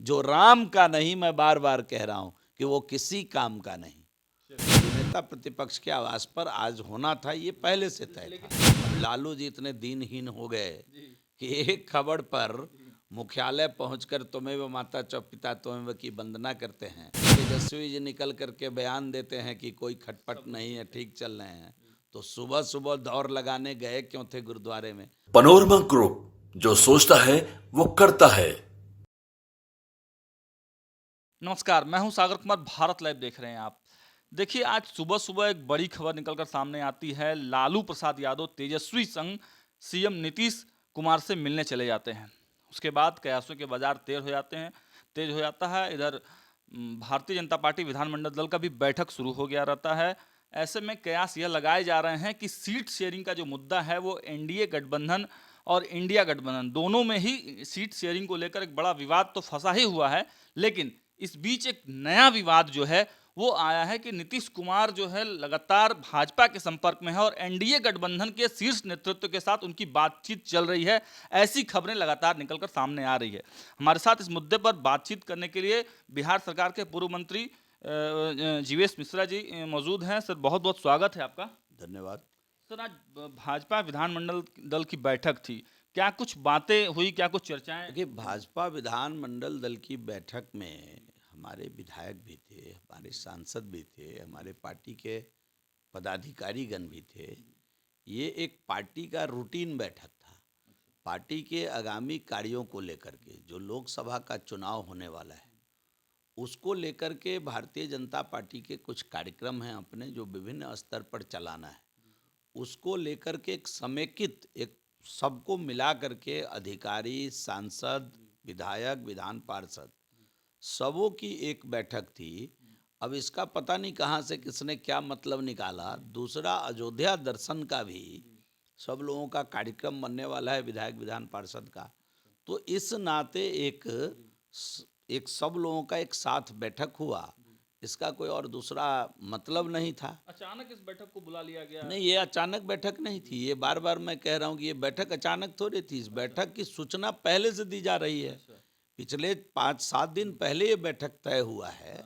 जो राम का नहीं, मैं बार बार कह रहा हूं कि वो किसी काम का नहीं। जो नेता प्रतिपक्ष के आवास पर आज होना था ये पहले से तय था। अब लालू जी इतने दीनहीन हो गए कि एक खबर पर मुख्यालय पहुंचकर त्वमेव माता च पिता त्वमेव की वंदना करते हैं। तेजस्वी जी निकल करके बयान देते हैं कि कोई खटपट नहीं है, ठीक चल रहे हैं। तो सुबह सुबह दौड़ लगाने गए क्यों थे गुरुद्वारे में? पनोरमा ग्रुप, जो सोचता है वो करता है। नमस्कार, मैं हूं सागर कुमार। भारत लाइव देख रहे हैं आप। देखिए, आज सुबह सुबह एक बड़ी खबर निकलकर सामने आती है। लालू प्रसाद यादव तेजस्वी संग सीएम नीतीश कुमार से मिलने चले जाते हैं। उसके बाद कयासों के बाजार तेज हो जाता है। इधर भारतीय जनता पार्टी विधानमंडल दल का भी बैठक शुरू हो गया रहता है। ऐसे में कयास यह लगाए जा रहे हैं कि सीट शेयरिंग का जो मुद्दा है वो एनडीए गठबंधन और इंडिया गठबंधन दोनों में ही सीट शेयरिंग को लेकर एक बड़ा विवाद तो फंसा ही हुआ है। लेकिन इस बीच एक नया विवाद जो है वो आया है कि नीतीश कुमार जो है लगातार भाजपा के संपर्क में है और एनडीए गठबंधन के शीर्ष नेतृत्व के साथ उनकी बातचीत चल रही है। ऐसी खबरें लगातार निकलकर सामने आ रही है। हमारे साथ इस मुद्दे पर बातचीत करने के लिए बिहार सरकार के पूर्व मंत्री जीवेश मिश्रा जी मौजूद हैं। सर, बहुत बहुत स्वागत है आपका। धन्यवाद। सर, आज भाजपा विधानमंडल दल की बैठक थी। क्या कुछ बातें हुई, क्या कुछ चर्चाएं? देखिए, भाजपा विधानमंडल दल की बैठक में हमारे विधायक भी थे, हमारे सांसद भी थे, हमारे पार्टी के पदाधिकारीगण भी थे। ये एक पार्टी का रूटीन बैठक था। पार्टी के आगामी कार्यों को लेकर के, जो लोकसभा का चुनाव होने वाला है उसको लेकर के भारतीय जनता पार्टी के कुछ कार्यक्रम हैं अपने, जो विभिन्न स्तर पर चलाना है। उसको लेकर के एक समेकित, एक सबको मिला करके अधिकारी, सांसद, विधायक, विधान पार्षद सबों की एक बैठक थी। अब इसका पता नहीं कहाँ से किसने क्या मतलब निकाला। दूसरा, अयोध्या दर्शन का भी सब लोगों का कार्यक्रम बनने वाला है, विधायक विधान पार्षद का। तो इस नाते एक सब लोगों का एक साथ बैठक हुआ। इसका कोई और दूसरा मतलब नहीं था। अचानक इस बैठक को बुला लिया गया? नहीं, ये अचानक बैठक नहीं थी। ये बार बार मैं कह रहा हूँ कि ये बैठक अचानक थोड़ी थी। इस बैठक की सूचना पहले से दी जा रही है। पिछले 5-7 दिन पहले ये बैठक तय हुआ है,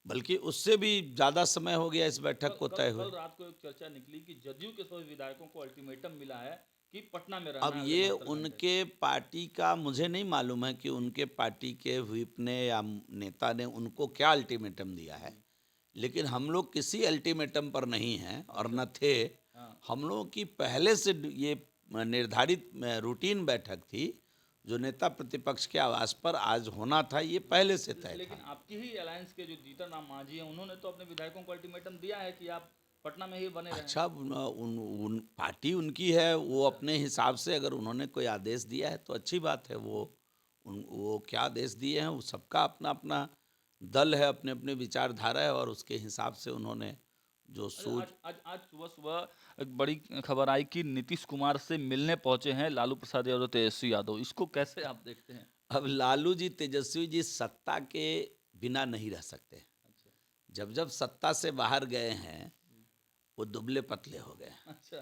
बल्कि उससे भी ज़्यादा समय हो गया इस बैठक को तय हुए। कल रात को एक चर्चा निकली कि जदयू के सभी विधायकों को अल्टीमेटम मिला है कि पटना में रहना अब है ये 72 घंटे। उनके पार्टी का मुझे नहीं मालूम है कि उनके पार्टी के व्हिप ने या नेता ने उनको क्या अल्टीमेटम दिया है, लेकिन हम लोग किसी अल्टीमेटम पर नहीं हैं और न थे। हम लोगों की पहले से ये निर्धारित रूटीन बैठक थी, जो नेता प्रतिपक्ष के आवास पर आज होना था, ये पहले से तय लेकिन था। आपकी ही अलायंस के जो जीतन राम मांझी हैं उन्होंने तो अपने विधायकों को अल्टीमेटम दिया है कि आप पटना में ही बने रहें। अच्छा, उन पार्टी उनकी है, वो अपने हिसाब से अगर उन्होंने कोई आदेश दिया है तो अच्छी बात है। वो क्या आदेश दिए हैं, वो सबका अपना अपना दल है, अपने अपने विचारधारा है, और उसके हिसाब से उन्होंने जो सूझ। आज सुबह सुबह एक बड़ी खबर आई कि नीतीश कुमार से मिलने पहुंचे हैं लालू प्रसाद यादव, तेजस्वी यादव। इसको कैसे आप देखते हैं? अब लालू जी, तेजस्वी जी सत्ता के बिना नहीं रह सकते। जब जब सत्ता से बाहर गए हैं वो दुबले पतले हो गए। अच्छा।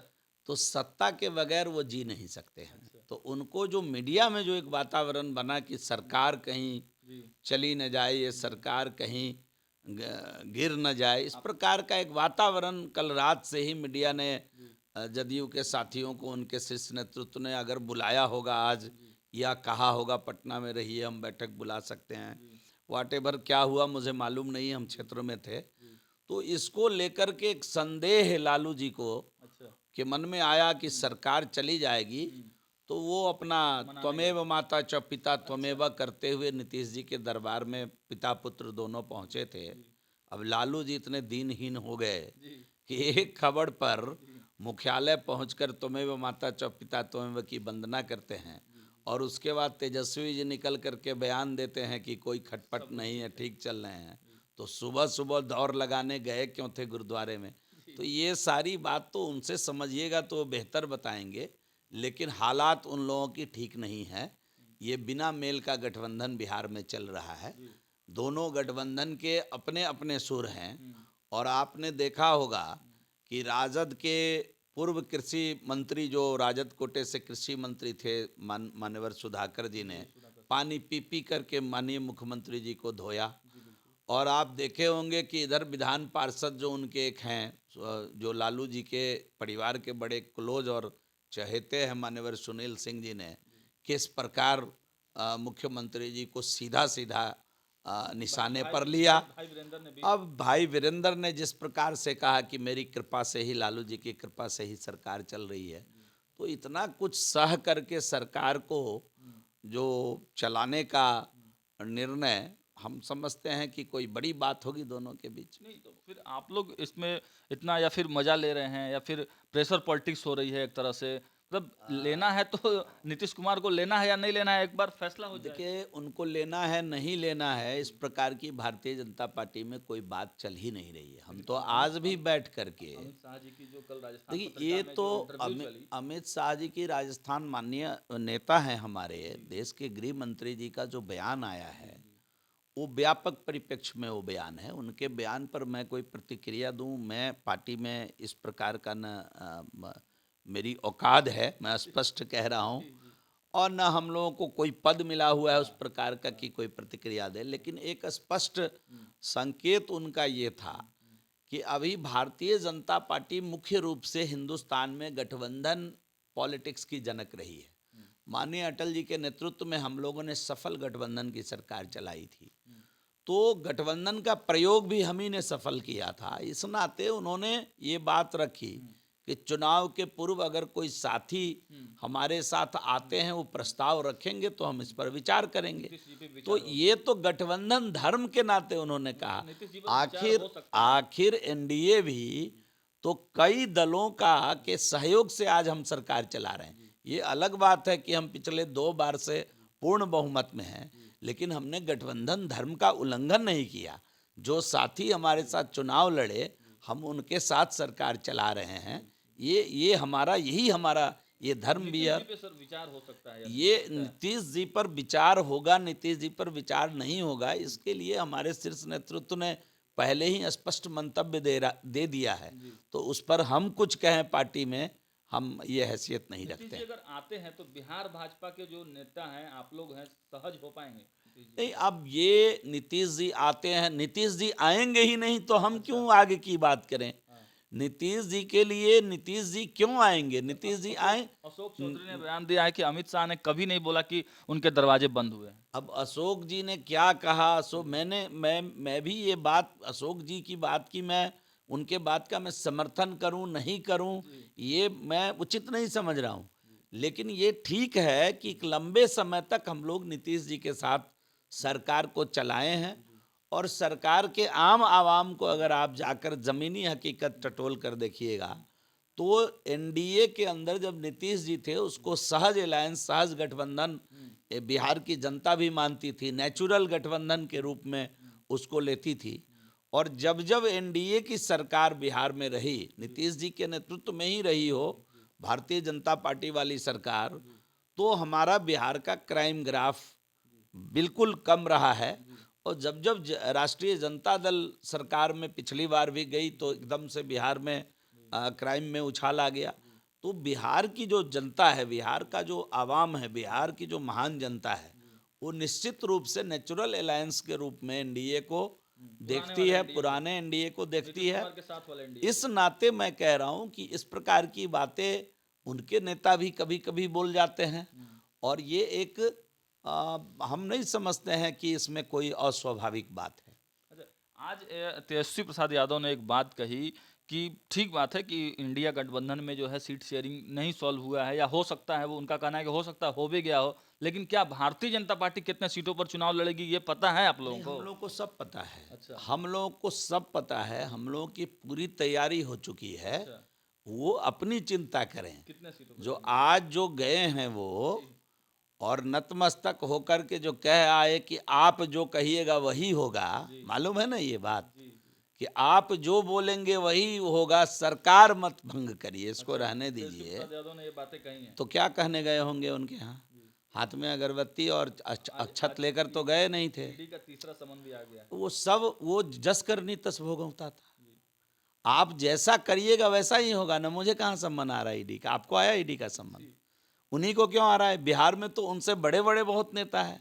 तो सत्ता के बगैर वो जी नहीं सकते हैं। तो उनको जो मीडिया में जो एक वातावरण बना कि सरकार कहीं चली न जाए, ये सरकार कहीं गिर न जाए, इस प्रकार का एक वातावरण कल रात से ही मीडिया ने, जदयू के साथियों को, उनके शीर्ष नेतृत्व ने अगर बुलाया होगा आज या कहा होगा पटना में रहिए, हम बैठक बुला सकते हैं, व्हाटएवर क्या हुआ मुझे मालूम नहीं, हम क्षेत्र में थे। तो इसको लेकर के एक संदेह लालू जी को के मन में आया कि सरकार चली जाएगी, तो वो अपना त्वमेव माता च पिता त्वमेव करते हुए नीतीश जी के दरबार में पिता पुत्र दोनों पहुंचे थे। अब लालू जी इतने दीनहीन हो गए कि एक खबर पर मुख्यालय पहुंचकर त्वमेव माता च पिता त्वमेव की वंदना करते हैं, और उसके बाद तेजस्वी जी निकल करके बयान देते हैं कि कोई खटपट नहीं है, ठीक चल रहे हैं। तो सुबह सुबह दौड़ लगाने गए क्यों थे गुरुद्वारे में? तो ये सारी बात तो उनसे समझिएगा तो वो बेहतर बताएंगे, लेकिन हालात उन लोगों की ठीक नहीं है। ये बिना मेल का गठबंधन बिहार में चल रहा है। दोनों गठबंधन के अपने अपने सुर हैं, और आपने देखा होगा कि राजद के पूर्व कृषि मंत्री, जो राजद कोटे से कृषि मंत्री थे, माननीय सुधाकर जी ने पानी पी पी करके माननीय मुख्यमंत्री जी को धोया। और आप देखे होंगे कि इधर विधान पार्षद जो उनके एक हैं, जो लालू जी के परिवार के बड़े क्लोज और चहेते हैं, मान्यवर सुनील सिंह जी ने किस प्रकार मुख्यमंत्री जी को सीधा सीधा निशाने पर लिया। भाई वीरेंद्र ने भी अब भाई वीरेंद्र ने जिस प्रकार से कहा कि मेरी कृपा से ही, लालू जी की कृपा से ही सरकार चल रही है, तो इतना कुछ सह करके सरकार को जो चलाने का निर्णय, हम समझते हैं कि कोई बड़ी बात होगी दोनों के बीच। नहीं, तो फिर आप लोग इसमें इतना या फिर मजा ले रहे हैं या फिर प्रेशर पॉलिटिक्स हो रही है एक तरह से, मतलब लेना है तो नीतीश कुमार को लेना है या नहीं लेना है, एक बार फैसला हो जाए। देखिए, उनको लेना है नहीं लेना है, इस प्रकार की भारतीय जनता पार्टी में कोई बात चल ही नहीं रही है। हम तो आज भी बैठ करके, अमित शाह जी की जो कल राजस्थान देखिए पत्रिका ये में तो जो इंटरव्यू चली, अमित शाह जी की, राजस्थान माननीय नेता हैं हमारे देश के गृह मंत्री जी का जो बयान आया है, वो व्यापक परिप्रेक्ष्य में वो बयान है। उनके बयान पर मैं कोई प्रतिक्रिया दूं, मैं पार्टी में इस प्रकार का न मेरी औकात है, मैं स्पष्ट कह रहा हूं, और न हम लोगों को कोई पद मिला हुआ है उस प्रकार का कि कोई प्रतिक्रिया दे। लेकिन एक स्पष्ट संकेत उनका ये था कि अभी भारतीय जनता पार्टी मुख्य रूप से हिंदुस्तान में गठबंधन पॉलिटिक्स की जनक रही है। माननीय अटल जी के नेतृत्व में हम लोगों ने सफल गठबंधन की सरकार चलाई थी, तो गठबंधन का प्रयोग भी हम ही ने सफल किया था। इस नाते उन्होंने ये बात रखी कि चुनाव के पूर्व अगर कोई साथी हमारे साथ आते हैं, वो प्रस्ताव रखेंगे तो हम इस पर विचार करेंगे। तो ये तो गठबंधन धर्म के नाते उन्होंने कहा। आखिर एनडीए भी तो कई दलों का के सहयोग से आज हम सरकार चला रहे हैं। ये अलग बात है कि हम पिछले 2 बार से पूर्ण बहुमत में हैं, लेकिन हमने गठबंधन धर्म का उल्लंघन नहीं किया। जो साथी हमारे साथ चुनाव लड़े, हम उनके साथ सरकार चला रहे हैं। ये हमारा, यही हमारा ये धर्म भी है। विचार हो सकता है ये नीतीश जी पर विचार होगा, नीतीश जी पर विचार नहीं होगा, इसके लिए हमारे शीर्ष नेतृत्व ने पहले ही स्पष्ट मंतव्य दे दिया है। तो उस पर हम कुछ कहें, पार्टी में हम ये हैसियत नहीं रखते। अगर आते हैं तो बिहार भाजपा के जो नेता हैं, आप लोग हैं, सहज हो पाएंगे? नहीं, अब ये नीतीश जी आते हैं, नीतीश जी आएंगे ही नहीं तो हम क्यों आगे की बात करें? नीतीश जी के लिए नीतीश जी क्यों आएंगे? नीतीश जी आए। अशोक चौधरी ने बयान दिया है कि अमित शाह ने कभी नहीं बोला कि उनके दरवाजे बंद हुए हैं। अब अशोक जी ने क्या कहा? अशोक मैं भी ये बात, अशोक जी की बात की, मैं उनके बात का मैं समर्थन करूं नहीं करूं, ये मैं उचित नहीं समझ रहा हूं। लेकिन ये ठीक है कि एक लंबे समय तक हम लोग नीतीश जी के साथ सरकार को चलाए हैं, और सरकार के आम आवाम को अगर आप जाकर ज़मीनी हकीकत टटोल कर देखिएगा, तो एनडीए के अंदर जब नीतीश जी थे, उसको सहज अलायंस, सहज गठबंधन बिहार की जनता भी मानती थी, नेचुरल गठबंधन के रूप में उसको लेती थी। और जब जब एनडीए की सरकार बिहार में रही, नीतीश जी के नेतृत्व में ही रही हो, भारतीय जनता पार्टी वाली सरकार, तो हमारा बिहार का क्राइम ग्राफ बिल्कुल कम रहा है। और जब जब राष्ट्रीय जनता दल सरकार में पिछली बार भी गई, तो एकदम से बिहार में क्राइम में उछाल आ गया। तो बिहार की जो जनता है, बिहार का जो आवाम है, बिहार की जो महान जनता है, वो निश्चित रूप से नेचुरल अलायंस के रूप में एनडीए को देखती है, पुराने एनडीए को देखती है। इस नाते मैं कह रहा हूं कि इस प्रकार की बातें उनके नेता भी कभी कभी बोल जाते हैं, और ये एक हम नहीं समझते हैं कि इसमें कोई अस्वाभाविक बात है। अच्छा, आज तेजस्वी प्रसाद यादव ने एक बात कही कि ठीक बात है कि इंडिया गठबंधन में जो है सीट शेयरिंग नहीं सॉल्व हुआ है, या हो सकता है, वो उनका कहना है कि हो सकता है हो भी गया हो, लेकिन क्या भारतीय जनता पार्टी कितने सीटों पर चुनाव लड़ेगी ये पता है आप लोगों को? हम लोगों को सब पता है। अच्छा। हम लोगों को सब पता है, हम लोगों की पूरी तैयारी हो चुकी है। अच्छा। वो अपनी चिंता करें। कितने सीटों पर? जो आज जो गए हैं वो, और नतमस्तक होकर के जो कह आए कि आप जो कहिएगा वही होगा, मालूम है ना ये बात, कि आप जो बोलेंगे वही होगा, सरकार मत भंग करिए, इसको रहने दीजिए। यादव ने ये बातें कही हैं। तो क्या कहने गए होंगे उनके यहाँ? हाथ में अगरबत्ती और अक्षत लेकर तो गए नहीं थे। ईडी का तीसरा समन भी आ गया। वो सब वो जस करनी तस भोगवता था। आप जैसा करिएगा वैसा ही होगा ना। मुझे कहाँ सम्मन आ रहा है ईडी का? आपको आया ईडी का सम्मन? उन्हीं को क्यों आ रहा है? बिहार में तो उनसे बड़े बड़े बहुत नेता है।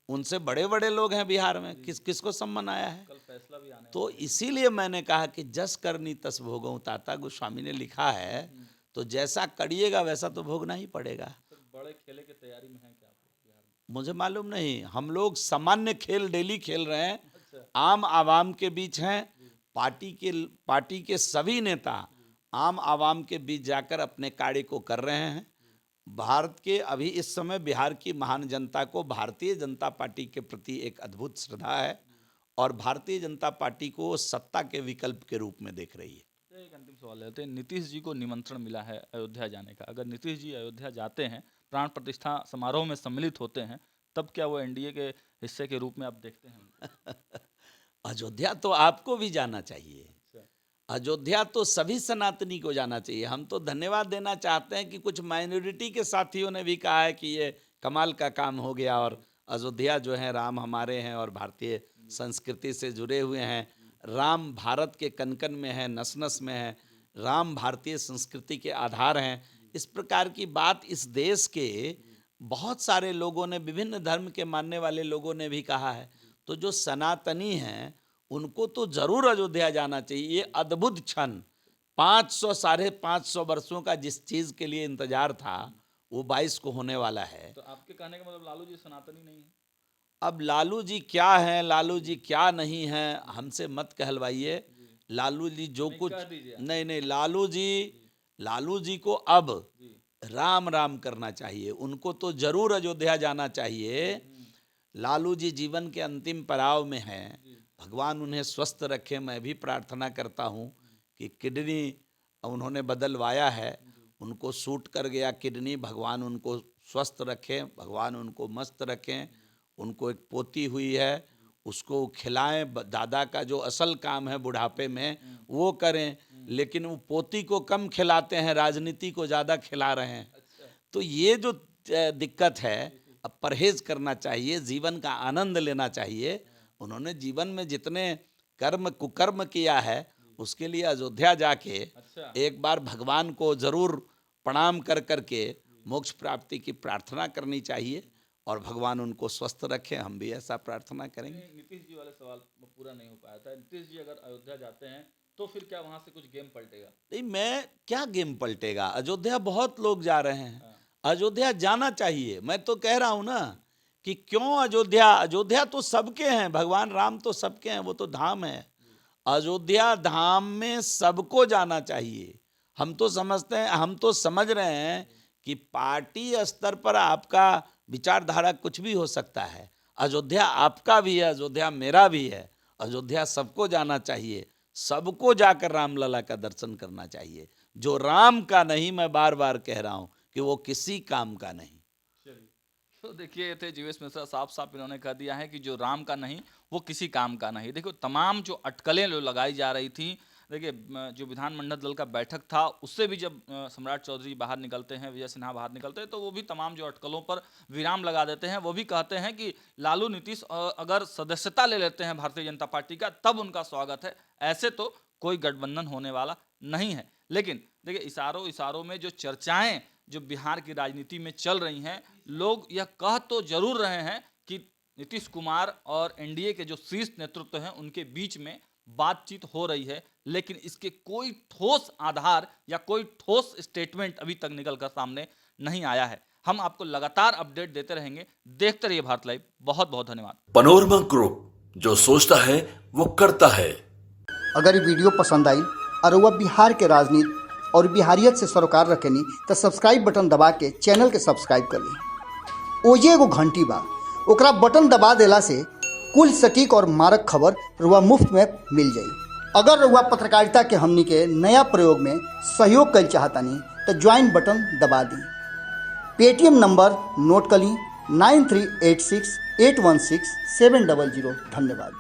उनसे बड़े बड़े लोग हैं बिहार में, किसको सम्मान आया है? कल फैसला भी आने तो इसीलिए मैंने कहा कि जस करनी तस भोगऊं, ताता गोस्वामी ने लिखा है, तो जैसा करिएगा वैसा तो भोगना ही पड़ेगा। बड़े खेले की तैयारी में है क्या आप लोग बिहार में? मुझे मालूम नहीं, हम लोग सामान्य खेल डेली खेल रहे हैं, आम आवाम के बीच हैं। पार्टी के सभी नेता आम आवाम के बीच जाकर अपने कार्य को कर रहे हैं। भारत के अभी इस समय बिहार की महान जनता को भारतीय जनता पार्टी के प्रति एक अद्भुत श्रद्धा है और भारतीय जनता पार्टी को सत्ता के विकल्प के रूप में देख रही है। तो एक अंतिम सवाल लेते हैं, नीतीश जी को निमंत्रण मिला है अयोध्या जाने का, अगर नीतीश जी अयोध्या जाते हैं, प्राण प्रतिष्ठा समारोह में सम्मिलित होते हैं, तब क्या वो एनडीए के हिस्से के रूप में आप देखते हैं? अयोध्या तो आपको भी जाना चाहिए, अयोध्या तो सभी सनातनी को जाना चाहिए। हम तो धन्यवाद देना चाहते हैं कि कुछ माइनॉरिटी के साथियों ने भी कहा है कि ये कमाल का काम हो गया और अयोध्या जो है राम हमारे हैं और भारतीय संस्कृति से जुड़े हुए हैं। राम भारत के कन-कन में है, नस-नस में है, राम भारतीय संस्कृति के आधार हैं। इस प्रकार की बात इस देश के बहुत सारे लोगों ने, विभिन्न धर्म के मानने वाले लोगों ने भी कहा है। तो जो सनातनी हैं उनको तो जरूर अयोध्या जाना चाहिए। ये अद्भुत क्षण 500 साढ़े 500 वर्षों का जिस चीज के लिए इंतजार था वो 22 को होने वाला है। तो आपके कहने का मतलब लालू जी सनातनी नहीं है? अब लालू जी क्या हैं, लालू जी क्या नहीं हैं, हमसे मत कहलवाइए। लालू जी जो कुछ नहीं, लालू जी को अब राम राम करना चाहिए। उनको तो जरूर अयोध्या जाना चाहिए। लालू जी जीवन के अंतिम पड़ाव में हैं, भगवान उन्हें स्वस्थ रखे। मैं भी प्रार्थना करता हूँ कि किडनी उन्होंने बदलवाया है, उनको सूट कर गया किडनी, भगवान उनको स्वस्थ रखें, भगवान उनको मस्त रखें। उनको एक पोती हुई है, उसको खिलाएं। दादा का जो असल काम है बुढ़ापे में वो करें, लेकिन वो पोती को कम खिलाते हैं, राजनीति को ज़्यादा खिला रहे हैं। तो ये जो दिक्कत है, अब परहेज करना चाहिए, जीवन का आनंद लेना चाहिए। उन्होंने जीवन में जितने कर्म कुकर्म किया है उसके लिए अयोध्या जाके एक बार भगवान को जरूर प्रणाम कर करके मोक्ष प्राप्ति की प्रार्थना करनी चाहिए और भगवान उनको स्वस्थ रखें। हम भी ऐसा प्रार्थना करेंगे। नीतीश जी वाले सवाल पूरा नहीं हो पाया था। नीतीश जी अगर अयोध्या जाते हैं तो फिर क्या वहां से कुछ गेम पलटेगा? नहीं, मैं क्या गेम पलटेगा, अयोध्या बहुत लोग जा रहे हैं, अयोध्या जाना चाहिए। मैं तो कह रहा हूं ना कि क्यों अयोध्या, अयोध्या तो सबके हैं, भगवान राम तो सबके हैं, वो तो धाम है। अयोध्या धाम में सबको जाना चाहिए। हम तो समझते हैं, हम तो समझ रहे हैं कि पार्टी स्तर पर आपका विचारधारा कुछ भी हो सकता है। अयोध्या आपका भी है, अयोध्या मेरा भी है। अयोध्या सबको जाना चाहिए, सबको जाकर रामलला का दर्शन करना चाहिए। जो राम का नहीं, मैं बार बार कह रहा हूं कि वो किसी काम का नहीं। तो देखिए, थे जीवेश मिश्रा, साफ साफ इन्होंने कह दिया है कि जो राम का नहीं वो किसी काम का नहीं। देखो, तमाम जो अटकलें जो लगाई जा रही थी, देखिए जो विधानमंडल दल का बैठक था उससे भी जब सम्राट चौधरी बाहर निकलते हैं, विजय सिन्हा बाहर निकलते हैं, तो वो भी तमाम जो अटकलों पर विराम लगा देते हैं। वो भी कहते हैं कि लालू नीतीश अगर सदस्यता ले लेते हैं भारतीय जनता पार्टी का तब उनका स्वागत है, ऐसे तो कोई गठबंधन होने वाला नहीं है। लेकिन देखिए, इशारों में जो चर्चाएं जो बिहार की राजनीति में चल रही हैं, लोग यह कह तो जरूर रहे हैं कि नीतीश कुमार और एनडीए के जो शीर्ष नेतृत्व हैं उनके बीच में बातचीत हो रही है, लेकिन इसके कोई ठोस आधार या कोई ठोस स्टेटमेंट अभी तक निकलकर सामने नहीं आया है। हम आपको लगातार अपडेट देते रहेंगे। देखते रहिए भारत लाइव। बहुत बहुत धन्यवाद। पनोरमा ग्रुप, जो सोचता है वो करता है। अगर ये वीडियो पसंद आई और वह बिहार के राजनीति और बिहारियत से सरोकार रखेनी तो सब्सक्राइब बटन दबा के चैनल के सब्सक्राइब कर ली। ओजे एगो घंटी बा, ओकरा बटन दबा देला से कुल सटीक और मारक खबर रुआ मुफ्त में मिल जाई। अगर रुआ पत्रकारिता के हमनी के नया प्रयोग में सहयोग कर चाहतानी तो ज्वाइन बटन दबा दी। पेटीएम नंबर नोट कर ली 9386816700। धन्यवाद।